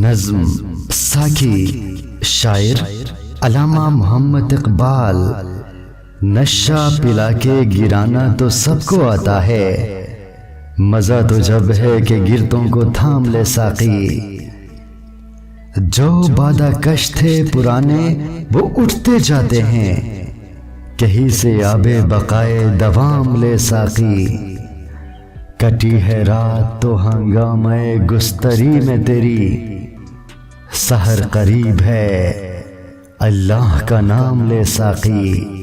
नज़्म साकी, शायर अल्लामा मोहम्मद इकबाल। नशा पिला के गिराना तो सबको आता है, मज़ा तो जब है कि गिरतों को थाम ले साकी। जो बादा कश थे पुराने वो उठते जाते हैं, कहीं से आबे बकाए दवाम ले साकी। कटी है रात तो हंगामे गुस्तरी में तेरी, सहर करीब है अल्लाह का नाम ले साकी।